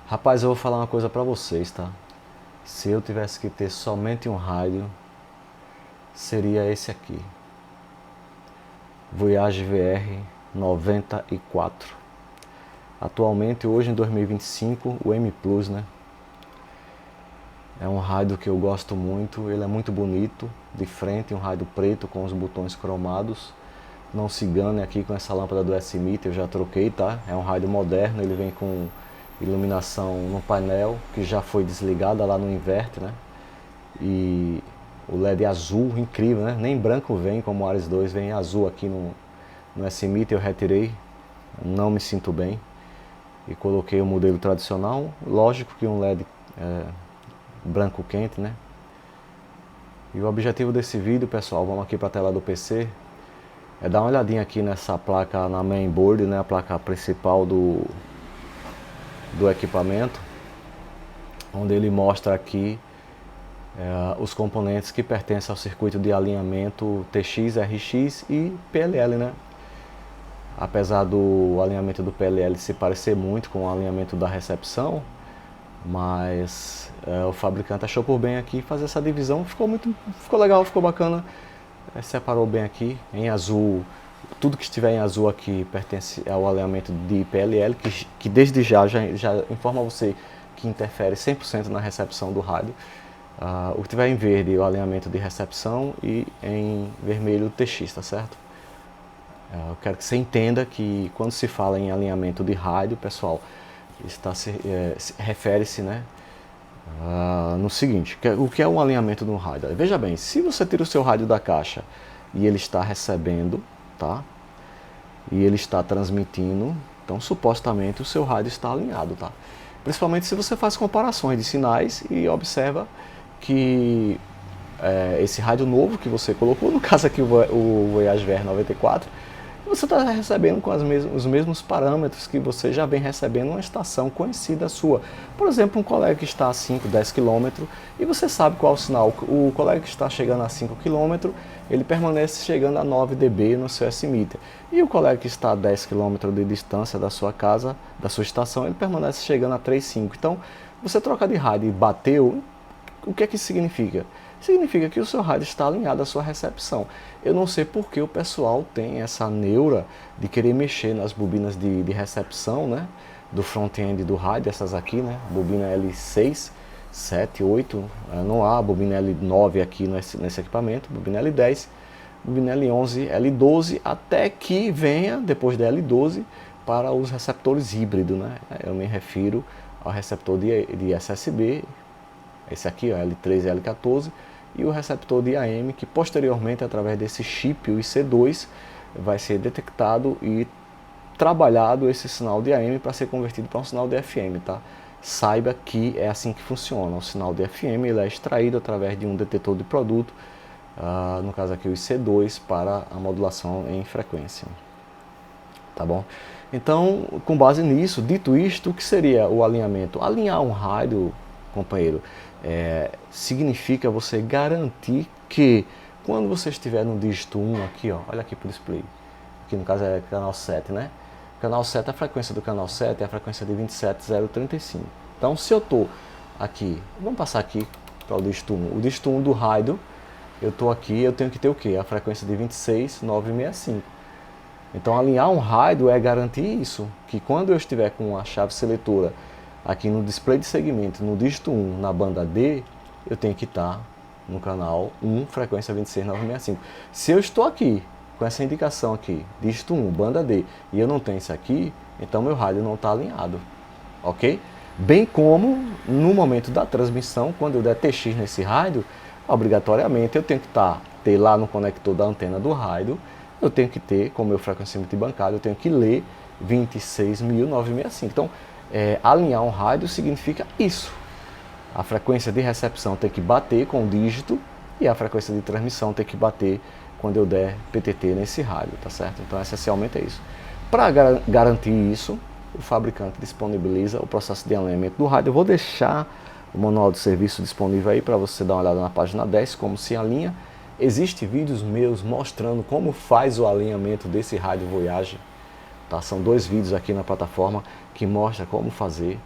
Rapaz, eu vou falar uma coisa pra vocês, tá? Se eu tivesse que ter somente um rádio, seria esse aqui. Voyage VR 94. Atualmente, hoje em 2025, o M Plus, né? É um rádio que eu gosto muito, ele é muito bonito, de frente, um rádio preto com os botões cromados. Não se engane aqui com essa lâmpada do S-Meter, eu já troquei, tá? É um rádio moderno, ele vem com iluminação no painel, que já foi desligada lá no inverter, né? E o LED azul, incrível, né? Nem branco vem, como o Ares 2, vem azul aqui no S-Meter, eu retirei, não me sinto bem. E coloquei o modelo tradicional, lógico que um LED branco quente, né? E o objetivo desse vídeo, pessoal, vamos aqui para a tela do PC, é dar uma olhadinha aqui nessa placa na mainboard, né? A placa principal do equipamento, onde ele mostra aqui os componentes que pertencem ao circuito de alinhamento TX, RX e PLL, né? Apesar do alinhamento do PLL se parecer muito com o alinhamento da recepção, mas o fabricante achou por bem aqui fazer essa divisão, ficou legal, ficou bacana, separou bem aqui, em azul, tudo que estiver em azul aqui pertence ao alinhamento de PLL, que desde já informa você que interfere 100% na recepção do rádio. O que tiver em verde, o alinhamento de recepção, e em vermelho, o TX, tá certo? Eu quero que você entenda que quando se fala em alinhamento de rádio, pessoal, refere-se, né, no seguinte, o que é um alinhamento de um rádio? Veja bem, se você tira o seu rádio da caixa e ele está recebendo, tá? E ele está transmitindo, então supostamente o seu rádio está alinhado, tá? Principalmente se você faz comparações de sinais e observa que esse rádio novo que você colocou, no caso aqui o Voyage VR 94, você está recebendo com os mesmos parâmetros que você já vem recebendo uma estação conhecida sua. Por exemplo, um colega que está a 5, 10 km e você sabe qual é o sinal. O colega que está chegando a 5 km, ele permanece chegando a 9 dB no seu S-Meter. E o colega que está a 10 km de distância da sua casa, da sua estação, ele permanece chegando a 3,5. Então, você troca de rádio e bateu, o que é que isso significa? Significa que o seu rádio está alinhado à sua recepção. Eu não sei por que o pessoal tem essa neura de querer mexer nas bobinas de recepção, né, do front-end do rádio, essas aqui, né, bobina L6, 7, 8, não há bobina L9 aqui nesse equipamento, bobina L10, bobina L11, L12, até que venha, depois da L12, para os receptores híbridos, né. Eu me refiro ao receptor de SSB, esse aqui, ó, L13 e L14, e o receptor de AM, que posteriormente, através desse chip, o IC2, vai ser detectado e trabalhado esse sinal de AM para ser convertido para um sinal de FM, tá? Saiba que é assim que funciona. O sinal de FM ele é extraído através de um detetor de produto, no caso aqui o IC2, para a modulação em frequência. Tá bom? Então, com base nisso, dito isto, o que seria o alinhamento? Alinhar um rádio, companheiro, significa você garantir que quando você estiver no dígito 1 aqui, ó, olha aqui para o display, aqui no caso é canal 7, né? Canal 7, a frequência do canal 7 é a frequência de 27035. Então, se eu estou aqui, vamos passar aqui para o dígito 1. O dígito 1 do rádio, eu estou aqui, eu tenho que ter o quê? A frequência de 26965. Então, alinhar um rádio é garantir isso, que quando eu estiver com a chave seletora aqui no display de segmento, no dígito 1, na banda D, eu tenho que estar no canal 1, frequência 26965. Se eu estou aqui, com essa indicação aqui, dígito 1, banda D, e eu não tenho isso aqui, então meu rádio não está alinhado, ok? Bem como, no momento da transmissão, quando eu der TX nesse rádio, obrigatoriamente eu tenho que ter lá no conector da antena do rádio, eu tenho que ter, como meu frequenciamento bancário, eu tenho que ler 26.965. Então, alinhar um rádio significa isso. A frequência de recepção tem que bater com o dígito e a frequência de transmissão tem que bater quando eu der PTT nesse rádio, tá certo? Então, essencialmente é isso. Para garantir isso, o fabricante disponibiliza o processo de alinhamento do rádio. Eu vou deixar o manual de serviço disponível aí para você dar uma olhada na página 10, como se alinha. Existem vídeos meus mostrando como faz o alinhamento desse rádio Voyage. Tá? São 2 vídeos aqui na plataforma que mostram como fazer.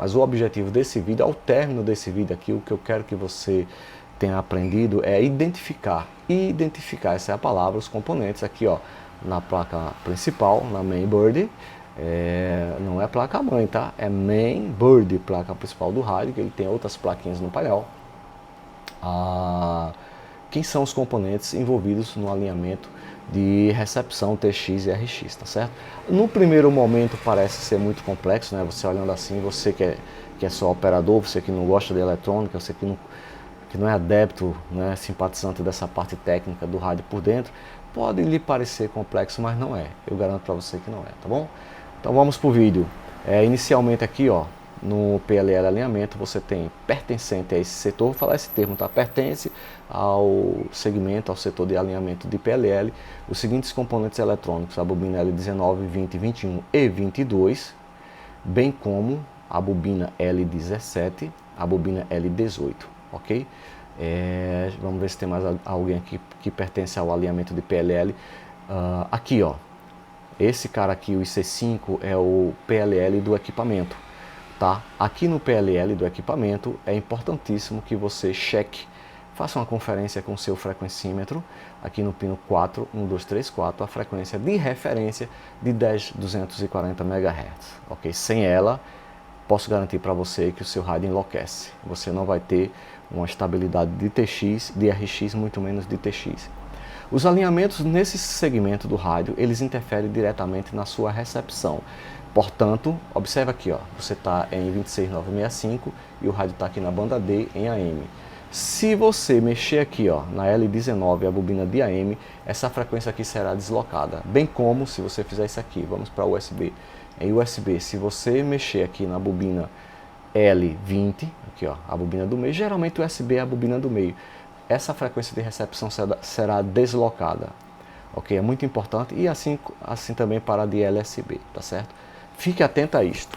Mas o objetivo desse vídeo, ao término desse vídeo aqui, o que eu quero que você tenha aprendido é identificar, essa é a palavra, os componentes aqui, ó, na placa principal, na mainboard, não é placa mãe, tá? É mainboard, placa principal do rádio, que ele tem outras plaquinhas no painel. Quem são os componentes envolvidos no alinhamento de recepção TX e RX, tá certo? No primeiro momento parece ser muito complexo, né? Você olhando assim, você que é só operador, você que não gosta de eletrônica, você que não é adepto, né, simpatizante dessa parte técnica do rádio por dentro, pode lhe parecer complexo, mas não é. Eu garanto para você que não é, tá bom? Então vamos para o vídeo. Inicialmente aqui, ó, no PLL alinhamento, você tem pertencente a esse setor, vou falar esse termo, tá? Pertence ao segmento, ao setor de alinhamento de PLL, os seguintes componentes eletrônicos, a bobina L19, 20, 21 e 22, bem como a bobina L17, a bobina L18, ok? Vamos ver se tem mais alguém aqui que pertence ao alinhamento de PLL. Aqui, ó, esse cara aqui, o IC5, é o PLL do equipamento. Tá? Aqui no PLL do equipamento é importantíssimo que você cheque, faça uma conferência com o seu frequencímetro, aqui no pino 4, 1, 2, 3, 4, a frequência de referência de 10.240 MHz. Ok? Sem ela, posso garantir para você que o seu rádio enlouquece. Você não vai ter uma estabilidade de TX, de RX, muito menos de TX. Os alinhamentos nesse segmento do rádio, eles interferem diretamente na sua recepção. Portanto, observa aqui, ó, você está em 26965 e o rádio está aqui na banda D em AM. Se você mexer aqui, ó, na L19, a bobina de AM, essa frequência aqui será deslocada. Bem como se você fizer isso aqui, vamos para USB. Em USB, se você mexer aqui na bobina L20, aqui, ó, a bobina do meio, geralmente o USB é a bobina do meio. Essa frequência de recepção será deslocada. Ok? É muito importante e assim também para a de LSB, tá certo? Fique atento a isto.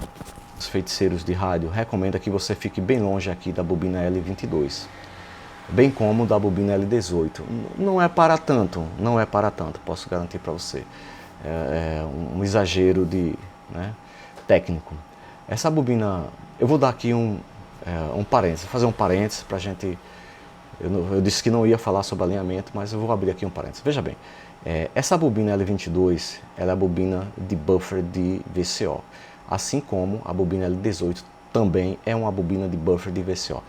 Os feiticeiros de rádio recomendam que você fique bem longe aqui da bobina L22, bem como da bobina L18. Não é para tanto, posso garantir para você. É um exagero técnico. Essa bobina, eu vou dar aqui um parênteses, fazer um parênteses para a gente. Eu disse que não ia falar sobre alinhamento, mas eu vou abrir aqui um parênteses. Veja bem, essa bobina L22, ela é a bobina de buffer de VCO, assim como a bobina L18 também é uma bobina de buffer de VCO.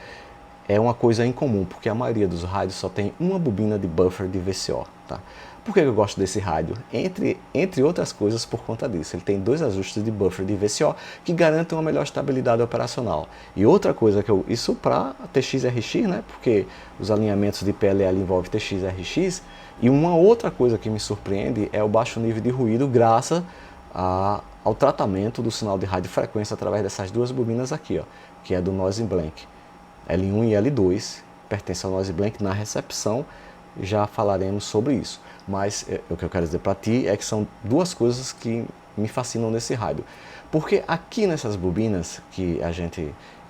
É uma coisa incomum, porque a maioria dos rádios só tem uma bobina de buffer de VCO. Tá? Por que eu gosto desse rádio? Entre outras coisas, por conta disso. Ele tem dois ajustes de buffer de VCO que garantem uma melhor estabilidade operacional. E outra coisa isso para TX e RX, né? Porque os alinhamentos de PLL envolvem TX e RX. E uma outra coisa que me surpreende é o baixo nível de ruído graças ao tratamento do sinal de radiofrequência através dessas duas bobinas aqui, ó, que é do noise blank. L1 e L2 pertencem ao noise blank na recepção, já falaremos sobre isso. Mas o que eu quero dizer para ti é que são duas coisas que me fascinam nesse rádio. Porque aqui nessas bobinas, que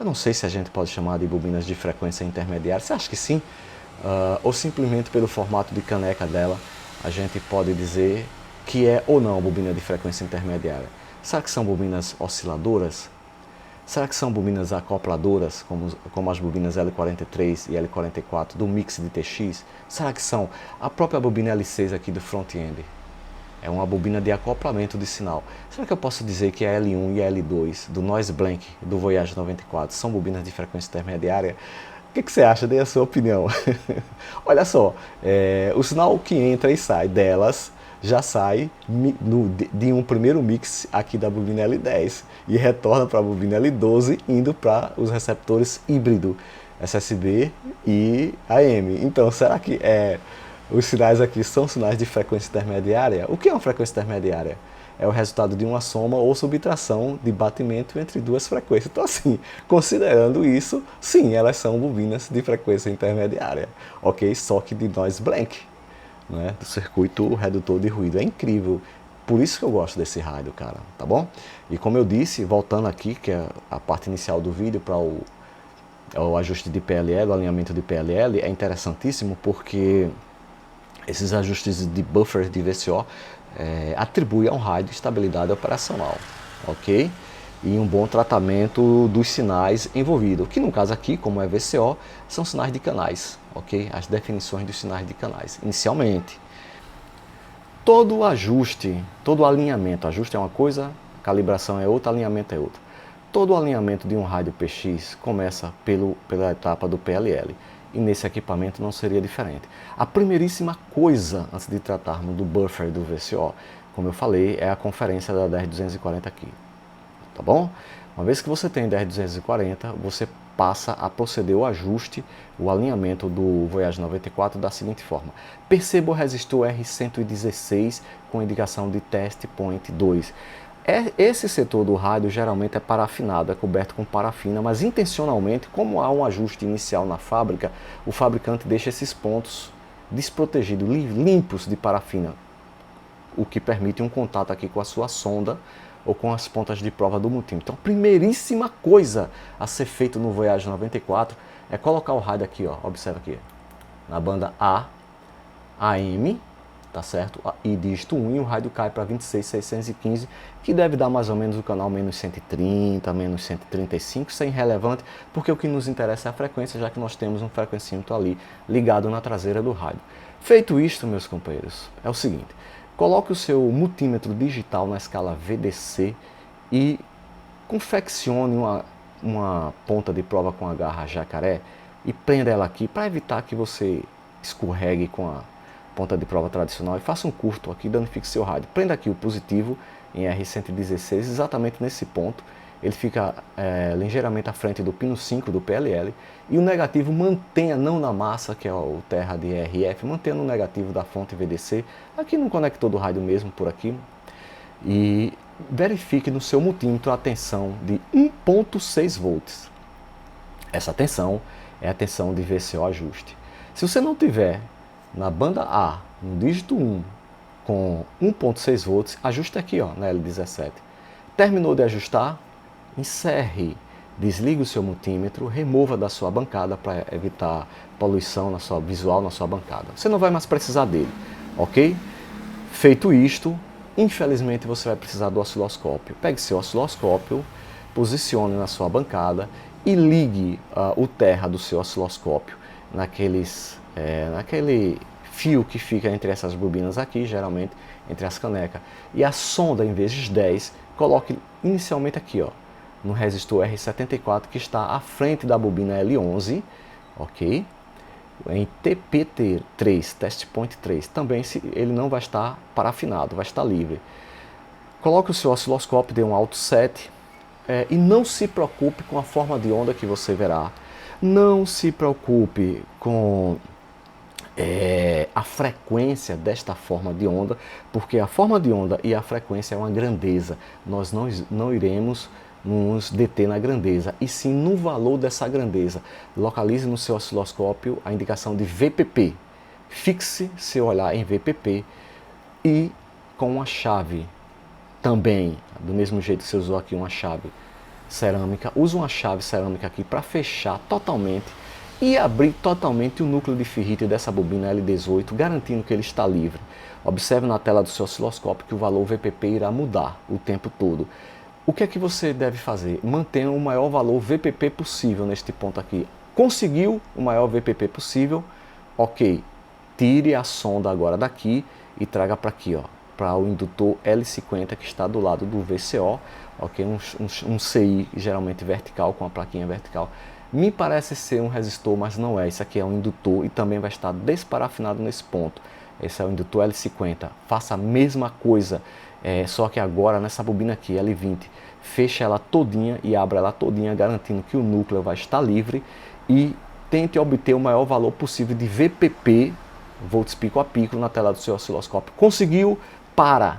eu não sei se a gente pode chamar de bobinas de frequência intermediária, você acha que sim? Ou simplesmente pelo formato de caneca dela, a gente pode dizer que é ou não bobina de frequência intermediária. Será que são bobinas osciladoras? Será que são bobinas acopladoras, como as bobinas L43 e L44 do mix de TX? Será que são a própria bobina L6 aqui do front-end? É uma bobina de acoplamento de sinal. Será que eu posso dizer que a L1 e a L2 do Noise Blank do Voyage 94 são bobinas de frequência intermediária? O que você acha? Dê a sua opinião. Olha só, o sinal que entra e sai delas já sai de um primeiro mix aqui da bobina L10 e retorna para a bobina L12 indo para os receptores híbrido SSB e AM. Então, será que os sinais aqui são sinais de frequência intermediária? O que é uma frequência intermediária? É o resultado de uma soma ou subtração de batimento entre duas frequências. Então, assim, considerando isso, sim, elas são bobinas de frequência intermediária, ok? Só que de noise blank, né? Do circuito redutor de ruído. É incrível. Por isso que eu gosto desse rádio, cara, tá bom? E como eu disse, voltando aqui, que é a parte inicial do vídeo, para o ajuste de PLL, o alinhamento de PLL, é interessantíssimo porque esses ajustes de buffers de VCO atribuem ao rádio estabilidade operacional, ok? e um bom tratamento dos sinais envolvidos, que no caso aqui, como é VCO, são sinais de canais, ok? As definições dos sinais de canais, inicialmente. Todo ajuste, todo alinhamento, ajuste é uma coisa, calibração é outra, alinhamento é outra. Todo alinhamento de um rádio PX começa pela etapa do PLL, e nesse equipamento não seria diferente. A primeiríssima coisa, antes de tratarmos do buffer do VCO, como eu falei, é a conferência da 10240 aqui, tá bom? Uma vez que você tem 10240, você passa a proceder o ajuste, o alinhamento do Voyage 94 da seguinte forma. Perceba o resistor R116 com indicação de Test Point 2. Esse setor do rádio geralmente é parafinado, é coberto com parafina, mas intencionalmente, como há um ajuste inicial na fábrica, o fabricante deixa esses pontos desprotegidos, limpos de parafina, o que permite um contato aqui com a sua sonda ou com as pontas de prova do multímetro. Então, a primeiríssima coisa a ser feito no Voyage 94 é colocar o rádio aqui, ó, observa aqui, na banda A, AM, tá certo? E dígito 1, e o rádio cai para 26.615, que deve dar mais ou menos o canal menos 130, menos 135, isso é irrelevante, porque o que nos interessa é a frequência, já que nós temos um frequencímetro ali ligado na traseira do rádio. Feito isto, meus companheiros, é o seguinte, coloque o seu multímetro digital na escala VDC e confeccione uma ponta de prova com a garra jacaré e prenda ela aqui para evitar que você escorregue com a ponta de prova tradicional e faça um curto aqui, danifique seu rádio. Prenda aqui o positivo em R116, exatamente nesse ponto. Ele fica ligeiramente à frente do pino 5 do PLL, e o negativo mantenha não na massa, que é o terra de RF, mantenha no negativo da fonte VDC, aqui no conector do rádio mesmo, por aqui, e verifique no seu multímetro a tensão de 1.6 volts. Essa tensão é a tensão de VCO ajuste. Se você não tiver na banda A, no dígito 1, com 1.6 volts, ajuste aqui, ó, na L17. Terminou de ajustar, encerre, desligue o seu multímetro, remova da sua bancada para evitar poluição na sua visual na sua bancada. Você não vai mais precisar dele, ok? Feito isto, infelizmente você vai precisar do osciloscópio. Pegue seu osciloscópio, posicione na sua bancada e ligue o terra do seu osciloscópio naquele fio que fica entre essas bobinas aqui, geralmente entre as canecas. E a sonda, em vez de 10, coloque inicialmente aqui, ó, no resistor R74, que está à frente da bobina L11, ok? Em TPT3, Test Point 3, também ele não vai estar parafinado, vai estar livre. Coloque o seu osciloscópio, dê um alto set, e não se preocupe com a forma de onda que você verá. Não se preocupe com a frequência desta forma de onda, porque a forma de onda e a frequência é uma grandeza. Nós não iremos nos deter na grandeza, e sim no valor dessa grandeza. Localize no seu osciloscópio a indicação de VPP. Fixe seu olhar em VPP e com uma chave também, do mesmo jeito que você usou aqui uma chave cerâmica, use uma chave cerâmica aqui para fechar totalmente e abrir totalmente o núcleo de ferrite dessa bobina L18, garantindo que ele está livre. Observe na tela do seu osciloscópio que o valor VPP irá mudar o tempo todo. O que é que você deve fazer? Mantenha o maior valor VPP possível neste ponto aqui. Conseguiu o maior VPP possível? Ok. Tire a sonda agora daqui e traga para aqui, ó, para o indutor L50 que está do lado do VCO, ok? Um CI geralmente vertical, com a plaquinha vertical. Me parece ser um resistor, mas não é. Isso aqui é um indutor e também vai estar desparafinado nesse ponto. Esse é o indutor L50. Faça a mesma coisa, só que agora nessa bobina aqui, L20. Feche ela todinha e abra ela todinha, garantindo que o núcleo vai estar livre, e tente obter o maior valor possível de VPP, volts pico a pico, na tela do seu osciloscópio. Conseguiu? Para.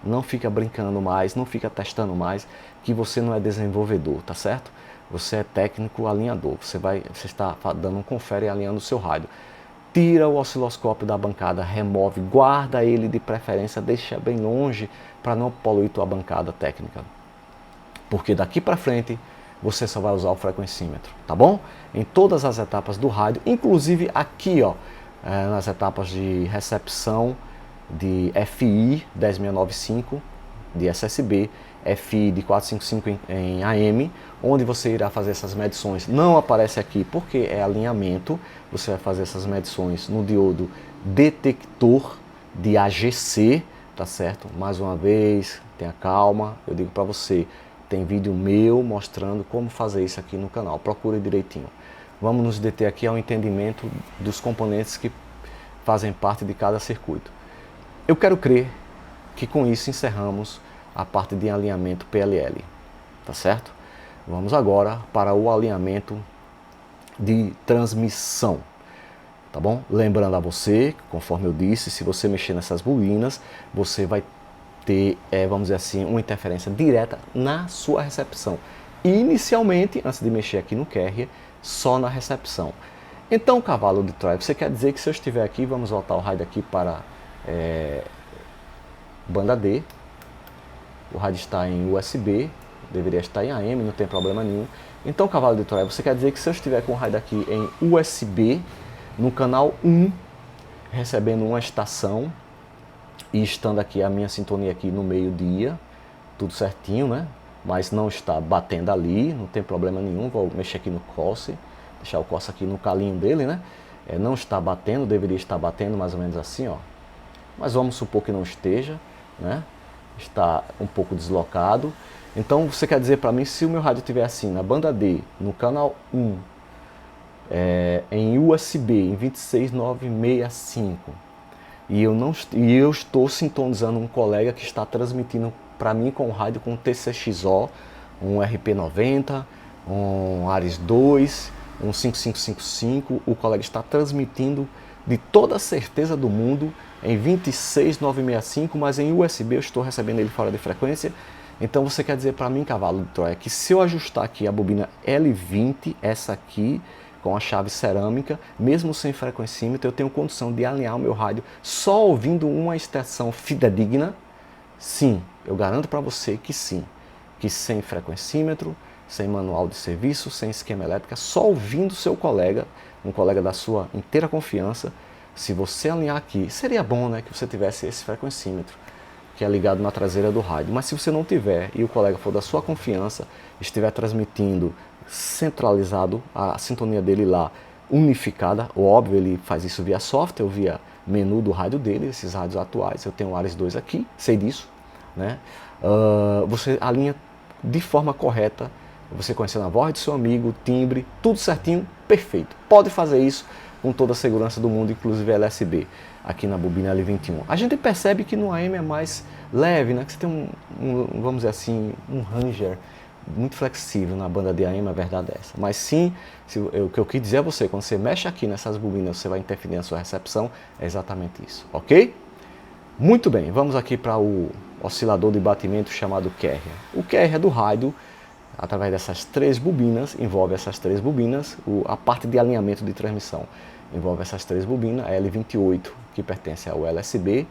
Não fica brincando mais, não fica testando mais, que você não é desenvolvedor, tá certo? Você é técnico alinhador, você está dando um confere e alinhando o seu rádio. Tira o osciloscópio da bancada, remove, guarda ele de preferência, deixa bem longe para não poluir tua bancada técnica. Porque daqui para frente você só vai usar o frequencímetro, tá bom? Em todas as etapas do rádio, inclusive aqui, ó, nas etapas de recepção de FI 10695 de SSB, FI de 455 em AM, onde você irá fazer essas medições. Não aparece aqui porque é alinhamento, você vai fazer essas medições no diodo detector de AGC, tá certo? Mais uma vez, tenha calma, eu digo para você, tem vídeo meu mostrando como fazer isso aqui no canal, procure direitinho. Vamos nos deter aqui ao entendimento dos componentes que fazem parte de cada circuito. Eu quero crer que com isso encerramos a parte de alinhamento PLL, tá certo? Vamos agora para o alinhamento de transmissão, tá bom? Lembrando a você, conforme eu disse, se você mexer nessas bobinas, você vai ter, vamos dizer assim, uma interferência direta na sua recepção. Inicialmente, antes de mexer aqui no carrier, só na recepção. Então, cavalo de Troia, você quer dizer que se eu estiver aqui, vamos voltar o rádio aqui para banda D, o rádio está em USB, deveria estar em AM, não tem problema nenhum. Então, cavalo de Troia, você quer dizer que se eu estiver com o rádio aqui em USB, no canal 1, recebendo uma estação, e estando aqui a minha sintonia aqui no meio-dia, tudo certinho, né? Mas não está batendo ali, não tem problema nenhum. Vou mexer aqui no COSS, deixar o COSS aqui no calinho dele, né? Não está batendo, deveria estar batendo mais ou menos assim, ó. Mas vamos supor que não esteja, né? Está um pouco deslocado. Então você quer dizer para mim, se o meu rádio estiver assim, na banda D, no canal 1, em USB, em 26965, e eu estou sintonizando um colega que está transmitindo para mim com o rádio com TCXO, um RP90, um Ares 2, um 5555, o colega está transmitindo de toda a certeza do mundo em 26965, mas em USB eu estou recebendo ele fora de frequência. Então você quer dizer para mim, cavalo de Troia, que se eu ajustar aqui a bobina L20, essa aqui, com a chave cerâmica, mesmo sem frequencímetro, eu tenho condição de alinhar o meu rádio só ouvindo uma estação fidedigna? Sim, eu garanto para você que sim. Que sem frequencímetro, sem manual de serviço, sem esquema elétrico, só ouvindo seu colega, um colega da sua inteira confiança, se você alinhar aqui, seria bom, né, que você tivesse esse frequencímetro, que é ligado na traseira do rádio. Mas se você não tiver e o colega for da sua confiança, estiver transmitindo centralizado, a sintonia dele lá unificada, óbvio, ele faz isso via software, via menu do rádio dele, esses rádios atuais, eu tenho o Ares 2 aqui, sei disso, né? Você alinha de forma correta, você conhecendo a voz do seu amigo, timbre, tudo certinho, perfeito. Pode fazer isso com toda a segurança do mundo, inclusive LSB, aqui na bobina L21. A gente percebe que no AM é mais leve, né? Que você tem vamos dizer assim, um ranger muito flexível na banda de AM, a verdade é essa. Mas sim, o que eu quis dizer a você, quando você mexe aqui nessas bobinas, você vai interferir na sua recepção, é exatamente isso, ok? Muito bem, vamos aqui para o oscilador de batimento chamado carrier. O carrier do rádio, através dessas três bobinas, envolve essas três bobinas, a parte de alinhamento de transmissão envolve essas três bobinas, a L28, que pertence ao LSB,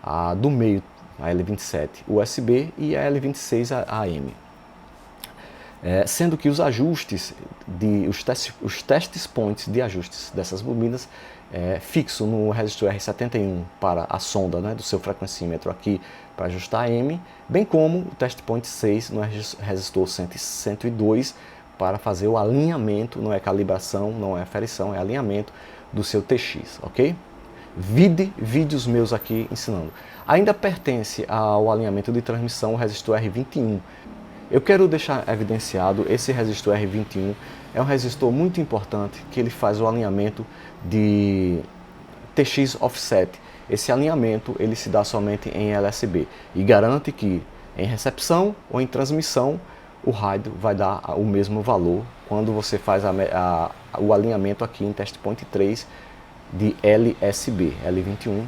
a do meio, a L27 USB e a L26 a AM. Sendo que os ajustes, os testes points de ajustes dessas bobinas fixo no resistor R71 para a sonda, né, do seu frequencímetro aqui para ajustar AM, bem como o test point 6 no resistor 102 para fazer o alinhamento, não é calibração, não é aferição, é alinhamento do seu TX, ok? Vide vídeos meus aqui ensinando. Ainda pertence ao alinhamento de transmissão o resistor R21. Eu quero deixar evidenciado, esse resistor R21 é um resistor muito importante que ele faz o alinhamento de TX offset. Esse alinhamento ele se dá somente em LSB e garante que em recepção ou em transmissão o rádio vai dar o mesmo valor quando você faz o alinhamento aqui em test point 3 de LSB, L21.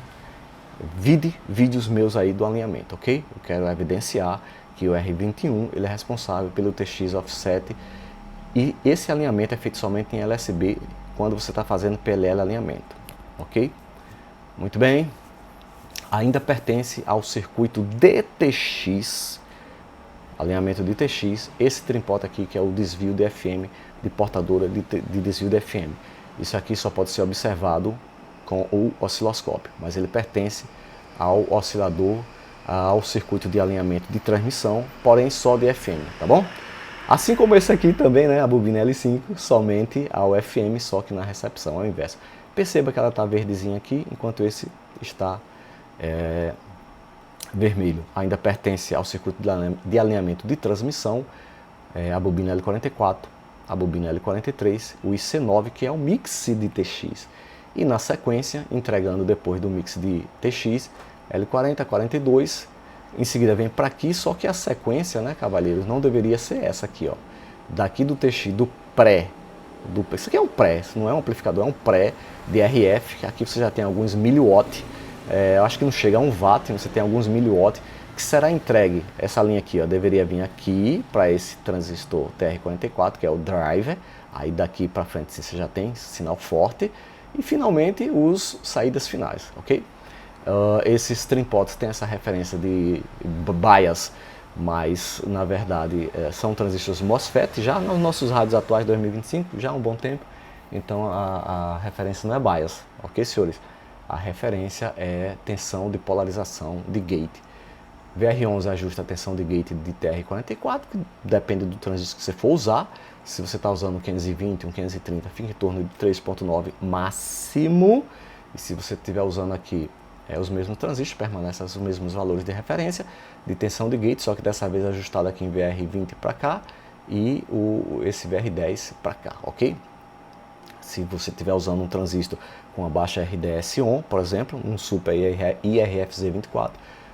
Vide vídeos meus aí do alinhamento, ok? Eu quero evidenciar que o R21 ele é responsável pelo TX offset e esse alinhamento é feito somente em LSB quando você está fazendo PLL alinhamento, ok? Muito bem. Ainda pertence ao circuito DTX, alinhamento de TX, esse trimpota aqui que é o desvio de FM, de portadora de desvio de FM. Isso aqui só pode ser observado com o osciloscópio, mas ele pertence ao oscilador ao circuito de alinhamento de transmissão, porém só de FM, tá bom? Assim como esse aqui também, né, a bobina L5, somente ao FM, só que na recepção, ao inverso. Perceba que ela está verdezinha aqui, enquanto esse está vermelho. Ainda pertence ao circuito de alinhamento de transmissão, a bobina L44, a bobina L43, o IC9, que é o mix de TX. E na sequência, entregando depois do mix de TX, L40, 42, em seguida vem para aqui, só que a sequência, né, cavalheiros, não deveria ser essa aqui, ó. Daqui do TX, do pré, isso aqui é um pré, isso não é um amplificador, é um pré de RF, aqui você já tem alguns miliwatt, eu acho que não chega a 1 watt, você tem alguns miliwatt, que será entregue, essa linha aqui, ó, deveria vir aqui para esse transistor TR44, que é o driver, aí daqui para frente você já tem sinal forte, e finalmente os saídas finais, ok? Esses trimpots têm essa referência de bias, mas na verdade são transistores MOSFET, já nos nossos rádios atuais 2025, já há um bom tempo, então a referência não é bias, ok, senhores? A referência é tensão de polarização de gate. VR11 ajusta a tensão de gate de TR44, que depende do transistor que você for usar. Se você está usando um 520, um 530, fica em torno de 3.9 máximo. E se você estiver usando aqui os mesmos transistores, permanecem os mesmos valores de referência de tensão de gate, só que dessa vez ajustado aqui em VR20 para cá e esse VR10 para cá, ok? Se você estiver usando um transistor com a baixa RDS on, por exemplo, um Super IRFZ24,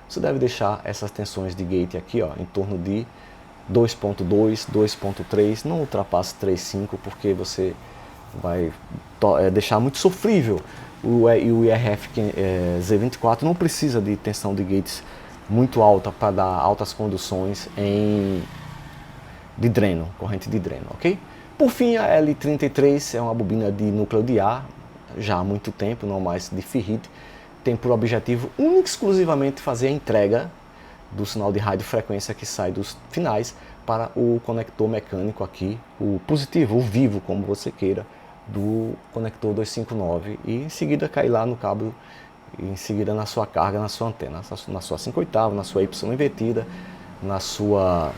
você deve deixar essas tensões de gate aqui, ó, em torno de 2.2, 2.3, não ultrapasse 3.5, porque você vai deixar muito sofrível. O IRF Z24 não precisa de tensão de gates muito alta para dar altas conduções de dreno, corrente de dreno, ok? Por fim, a L33 é uma bobina de núcleo de ar, já há muito tempo, não mais de ferrite, tem por objetivo único e exclusivamente fazer a entrega do sinal de radiofrequência que sai dos finais para o conector mecânico aqui, o positivo, o vivo, como você queira, do conector 259 e em seguida cair lá no cabo, em seguida na sua carga, na sua antena, na sua 5/8, na sua Y invertida, na sua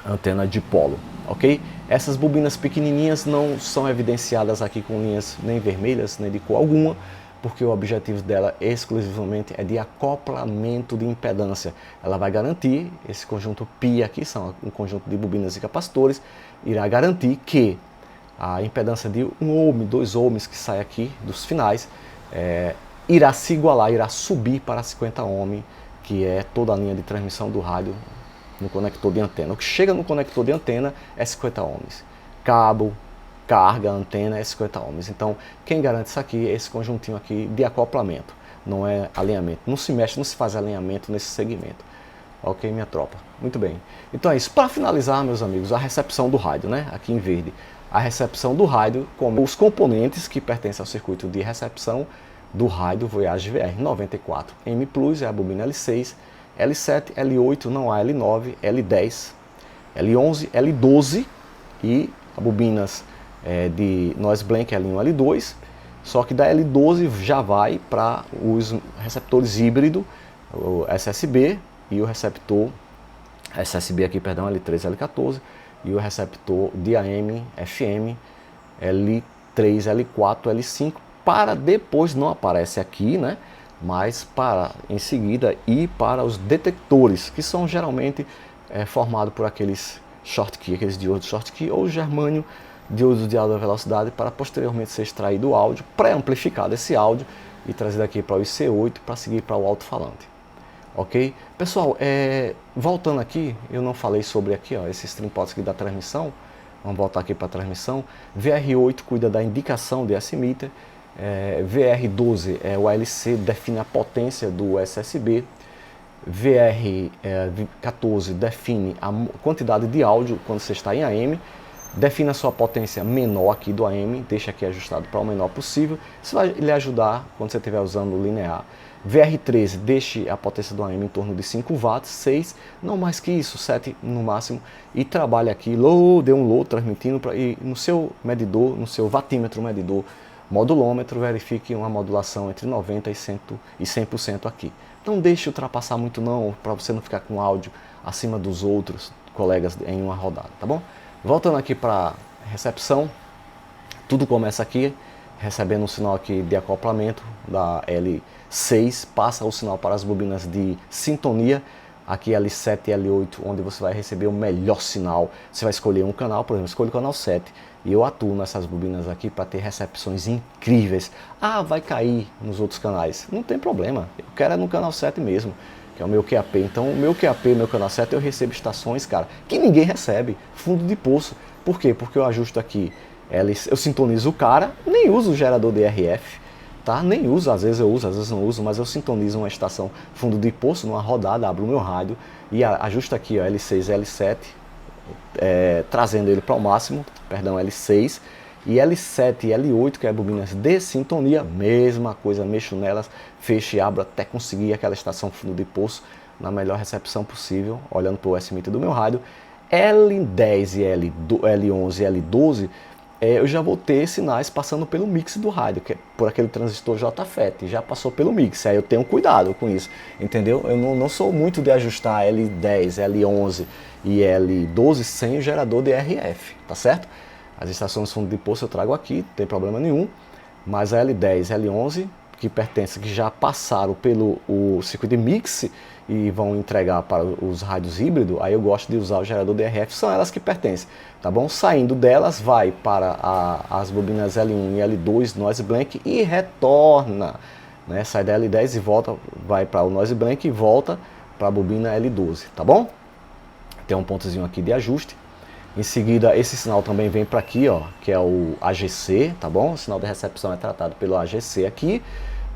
antena de polo, ok? Essas bobinas pequenininhas não são evidenciadas aqui com linhas nem vermelhas, nem de cor alguma, porque o objetivo dela exclusivamente é de acoplamento de impedância. Ela vai garantir, esse conjunto π aqui, são um conjunto de bobinas e capacitores, irá garantir que a impedância de 1 ohm, 2 ohms que sai aqui dos finais, irá se igualar, irá subir para 50 ohm, que é toda a linha de transmissão do rádio no conector de antena. O que chega no conector de antena é 50 ohms. Cabo, carga, antena é 50 ohms. Então, quem garante isso aqui é esse conjuntinho aqui de acoplamento, não é alinhamento. Não se mexe, não se faz alinhamento nesse segmento. Ok, minha tropa? Muito bem. Então é isso. Para finalizar, meus amigos, a recepção do rádio, né? Aqui em verde. A recepção do rádio, como os componentes que pertencem ao circuito de recepção do rádio Voyage VR94. M Plus é a bobina L6, L7, L8, não há L9, L10, L11, L12 e a bobinas de noise blank L1, L2, só que da L12 já vai para os receptores híbrido, o SSB e o receptor SSB aqui, perdão, L3, L14 e o receptor de AM, FM, L3, L4, L5, para depois, não aparece aqui, né? Mas para em seguida ir para os detectores, que são geralmente formados por aqueles shortkey, aqueles diodos shortkey ou germânio, diodos de alta velocidade, para posteriormente ser extraído o áudio, pré-amplificado esse áudio e trazido aqui para o IC8 para seguir para o alto-falante. Ok? Pessoal, voltando aqui, eu não falei sobre aqui, ó, esses trimpots aqui da transmissão. Vamos voltar aqui para a transmissão. VR8 cuida da indicação de S-meter. VR12 é o ALC, define a potência do SSB. VR14 define a quantidade de áudio quando você está em AM. Define a sua potência menor aqui do AM, deixa aqui ajustado para o menor possível. Isso vai lhe ajudar quando você estiver usando o linear. VR13, deixe a potência do AM em torno de 5 watts, 6, não mais que isso, 7 no máximo, e trabalhe aqui, dê um low transmitindo, e no seu medidor, no seu watímetro medidor, modulômetro, verifique uma modulação entre 90% e 100% aqui. Não deixe ultrapassar muito não, para você não ficar com áudio acima dos outros colegas em uma rodada, tá bom? Voltando aqui para recepção, tudo começa aqui, recebendo um sinal aqui de acoplamento da L6, passa o sinal para as bobinas de sintonia, aqui L7 e L8, onde você vai receber o melhor sinal. Você vai escolher um canal, por exemplo, escolha o canal 7, e eu atuo nessas bobinas aqui para ter recepções incríveis. Ah, vai cair nos outros canais, não tem problema, eu quero é no canal 7 mesmo, que é o meu QAP. Então o meu QAP, meu canal 7, eu recebo estações, cara, que ninguém recebe, fundo de poço. Por quê? Porque eu ajusto aqui, eu sintonizo o cara, nem uso o gerador de RF, tá? Nem uso, às vezes eu uso, às vezes não uso, mas eu sintonizo uma estação fundo de poço, numa rodada, abro o meu rádio e ajusto aqui, ó, L6 e L7, trazendo ele para o máximo, perdão, L6, e L7 e L8, que é bobinas de sintonia, mesma coisa, mexo nelas, fecho e abro até conseguir aquela estação fundo de poço na melhor recepção possível, olhando para o S-meter do meu rádio. L10 e L11 e L12, eu já vou ter sinais passando pelo mix do rádio, que é por aquele transistor JFET, já passou pelo mix, aí eu tenho cuidado com isso, entendeu? Eu não sou muito de ajustar L10, L11 e L12 sem o gerador de RF, tá certo? As estações de fundo de poço eu trago aqui, não tem problema nenhum, mas a L10, L11, que já passaram pelo circuito de mix e vão entregar para os rádios híbridos, aí eu gosto de usar o gerador de RF, são elas que pertencem, tá bom? Saindo delas, vai para as bobinas L1 e L2 noise blank e retorna, né? Sai da L10 e volta, vai para o noise blank e volta para a bobina L12, tá bom? Tem um pontozinho aqui de ajuste. Em seguida, esse sinal também vem para aqui, ó, que é o AGC, tá bom? O sinal de recepção é tratado pelo AGC aqui,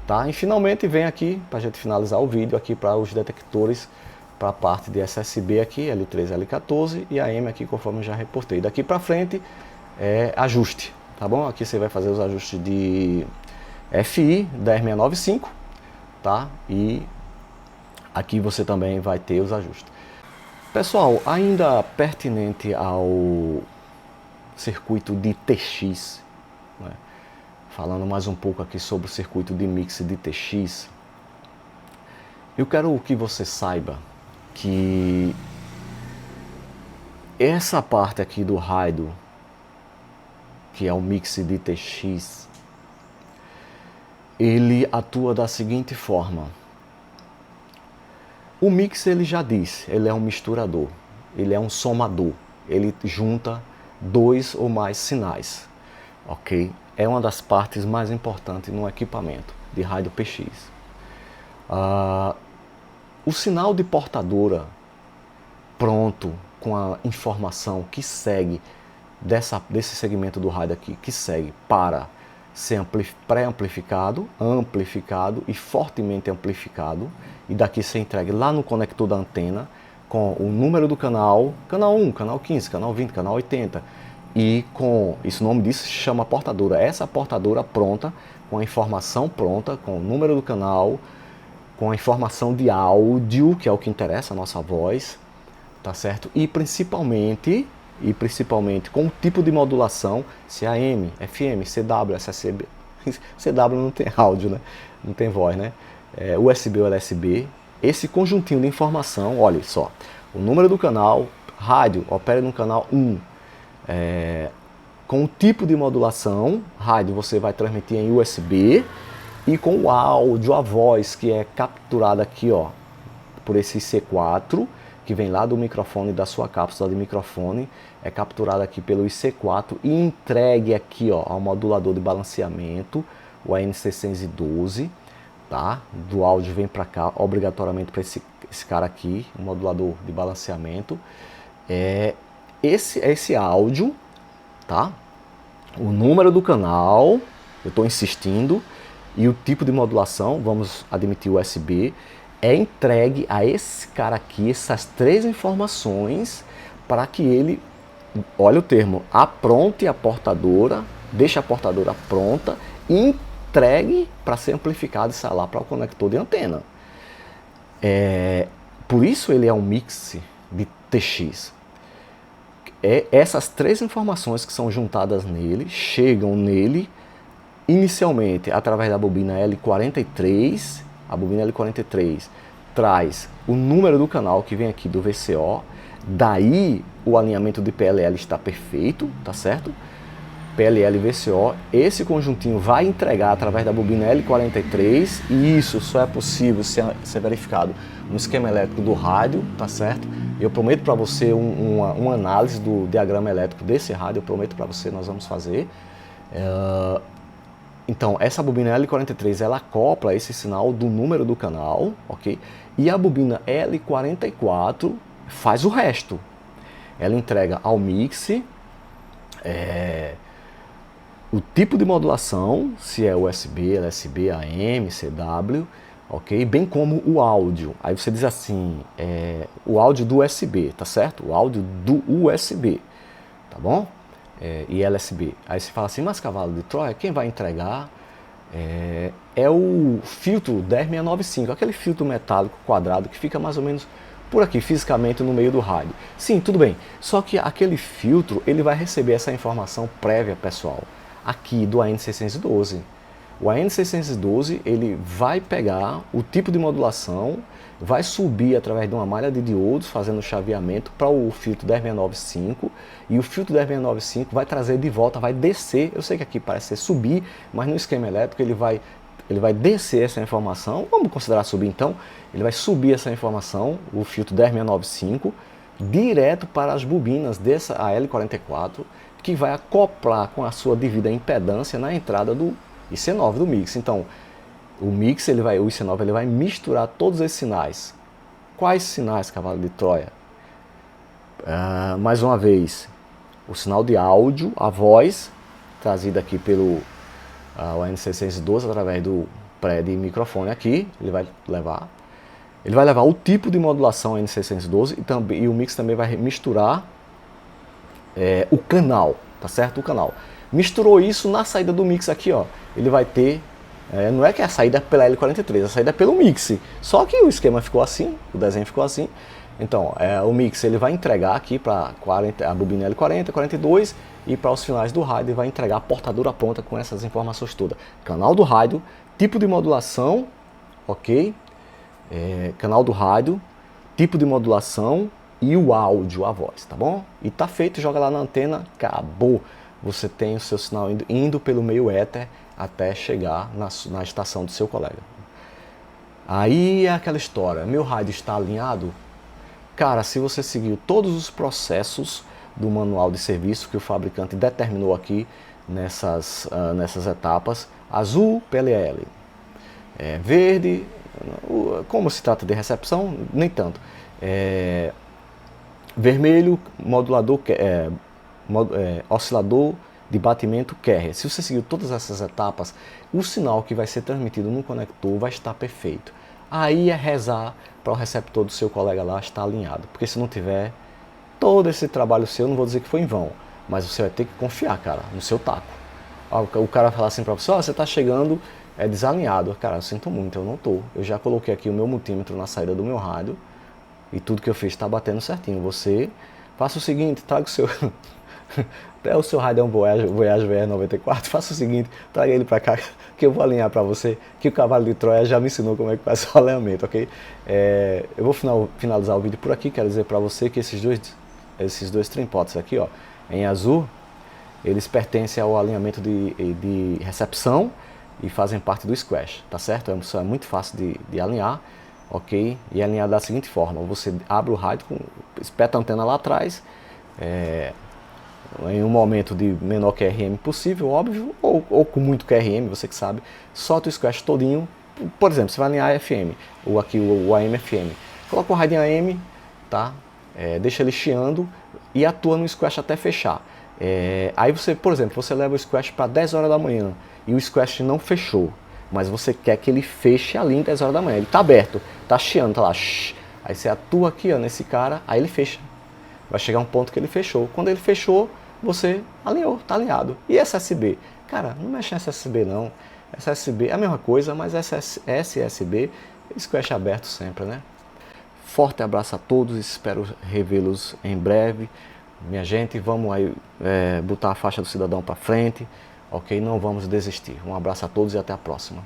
tá? E finalmente vem aqui, para a gente finalizar o vídeo, aqui para os detectores, para a parte de SSB aqui, L13, L14 e AM aqui, conforme eu já reportei. Daqui para frente é ajuste, tá bom? Aqui você vai fazer os ajustes de FI 10695, tá? E aqui você também vai ter os ajustes. Pessoal, ainda pertinente ao circuito de TX, né? Falando mais um pouco aqui sobre o circuito de mix de TX, eu quero que você saiba que essa parte aqui do rádio, que é o mix de TX, ele atua da seguinte forma. O mix, ele já disse, ele é um misturador, ele é um somador, ele junta dois ou mais sinais, ok? É uma das partes mais importantes no equipamento de rádio PX. O sinal de portadora pronto, com a informação que segue desse segmento do rádio aqui, que segue para ser pré-amplificado, amplificado e fortemente amplificado, e daqui ser entregue lá no conector da antena com o número do canal, canal 1, canal 15, canal 20, canal 80, e com, isso o nome disso se chama portadora, essa portadora pronta, com a informação pronta, com o número do canal, com a informação de áudio, que é o que interessa, a nossa voz, tá certo? E principalmente com o tipo de modulação, se é AM, FM, CW, SSB, CW não tem áudio, né? Não tem voz, né? USB ou LSB, esse conjuntinho de informação, olha só, o número do canal, rádio, opera no canal 1, com o tipo de modulação, rádio você vai transmitir em USB, e com o áudio, a voz, que é capturada aqui, ó, por esse IC4, que vem lá do microfone, da sua cápsula de microfone, é capturada aqui pelo IC4 e entregue aqui, ó, ao modulador de balanceamento, o ANC612, tá? Do áudio vem para cá, obrigatoriamente para esse cara aqui, o modulador de balanceamento. Esse áudio, tá? O número do canal, eu estou insistindo, e o tipo de modulação, vamos admitir USB, é entregue a esse cara aqui, essas três informações, para que ele, olha o termo, apronte a portadora, deixe a portadora pronta e entregue para ser amplificado e sair lá para o conector de antena. Por isso ele é um mix de TX. Essas três informações que são juntadas nele, chegam nele inicialmente através da bobina L43, a bobina L43 traz o número do canal que vem aqui do VCO, daí o alinhamento de PLL está perfeito, tá certo? PLL e VCO, esse conjuntinho vai entregar através da bobina L43 e isso só é possível ser verificado no esquema elétrico do rádio, tá certo? Eu prometo para você uma análise do diagrama elétrico desse rádio, eu prometo para você, nós vamos fazer. Então, essa bobina L43, ela acopla esse sinal do número do canal, ok? E a bobina L44 faz o resto. Ela entrega ao mix o tipo de modulação, se é USB, LSB, AM, CW, ok? Bem como o áudio. Aí você diz assim, o áudio do USB, tá certo? O áudio do USB, tá bom? E LSB. Aí você fala assim, mas cavalo de Troia, quem vai entregar é o filtro 10695, aquele filtro metálico quadrado que fica mais ou menos por aqui, fisicamente no meio do rádio. Sim, tudo bem, só que aquele filtro, ele vai receber essa informação prévia, pessoal, aqui do AN612. O AN612, ele vai pegar o tipo de modulação, vai subir através de uma malha de diodos, fazendo chaveamento para o filtro 10695, e o filtro 10695 vai trazer de volta, vai descer, eu sei que aqui parece ser subir, mas no esquema elétrico ele vai descer essa informação, vamos considerar subir então, ele vai subir essa informação, o filtro 10695, direto para as bobinas dessa AL44, que vai acoplar com a sua devida impedância na entrada do IC9 do mix. Então, o mix, o IC9, ele vai misturar todos esses sinais. Quais sinais, cavalo de Troia? Mais uma vez, o sinal de áudio, a voz, trazida aqui pelo AN612 através do pré de microfone aqui, ele vai levar o tipo de modulação AN612 e o mix também vai misturar o canal, tá certo? O canal. Misturou isso na saída do mix aqui, ó. Ele vai ter, não é que a saída é pela L43, a saída é pelo mix. Só que o esquema ficou assim, o desenho ficou assim. Então, o mix ele vai entregar aqui para a bobina L40, 42 e para os finais do rádio ele vai entregar a portadora pronta com essas informações todas. Canal do rádio, tipo de modulação, ok? Canal do rádio, tipo de modulação e o áudio, a voz, tá bom? E tá feito, joga lá na antena, acabou. Você tem o seu sinal indo pelo meio éter até chegar na estação do seu colega. Aí é aquela história, meu rádio está alinhado? Cara, se você seguir todos os processos do manual de serviço que o fabricante determinou aqui nessas etapas, azul, PLL, verde, como se trata de recepção, nem tanto, vermelho, modulador, oscilador de batimento carrier. Se você seguir todas essas etapas, o sinal que vai ser transmitido no conector vai estar perfeito. Aí é rezar para o receptor do seu colega lá estar alinhado, porque se não tiver, todo esse trabalho seu, não vou dizer que foi em vão, mas você vai ter que confiar, cara, no seu taco. O cara vai falar assim para você, você está chegando desalinhado. Cara, eu sinto muito, eu não tô. Eu já coloquei aqui o meu multímetro na saída do meu rádio e tudo que eu fiz está batendo certinho. Você faça o seguinte, traga o seu... o seu rádio é um Voyage VR94, faça o seguinte, traga ele para cá que eu vou alinhar para você, que o cavalo de Troia já me ensinou como é que faz o alinhamento, ok? Eu vou finalizar o vídeo por aqui, quero dizer para você que esses dois trimpotes aqui, ó, em azul, eles pertencem ao alinhamento de recepção e fazem parte do squash, tá certo? É muito fácil de alinhar, ok? E alinhar da seguinte forma, você abre o rádio, espeta a antena lá atrás, em um momento de menor QRM possível, óbvio, ou com muito QRM, você que sabe, solta o squash todinho. Por exemplo, você vai alinhar FM, ou aqui o AM FM, coloca o rádio em AM, tá? Deixa ele chiando e atua no squash até fechar. Aí você, por exemplo, você leva o squash para 10 horas da manhã e o squash não fechou, mas você quer que ele feche ali em 10 horas da manhã, ele está aberto, está chiando, tá lá, shh. Aí você atua aqui, ó, nesse cara, aí ele fecha. Vai chegar um ponto que ele fechou. Quando ele fechou, você alinhou, está alinhado. E SSB? Cara, não mexe em SSB não. SSB é a mesma coisa, mas SSB, squash aberto sempre, né? Forte abraço a todos, espero revê-los em breve. Minha gente, vamos aí botar a faixa do cidadão para frente. ok? Não vamos desistir. Um abraço a todos e até a próxima.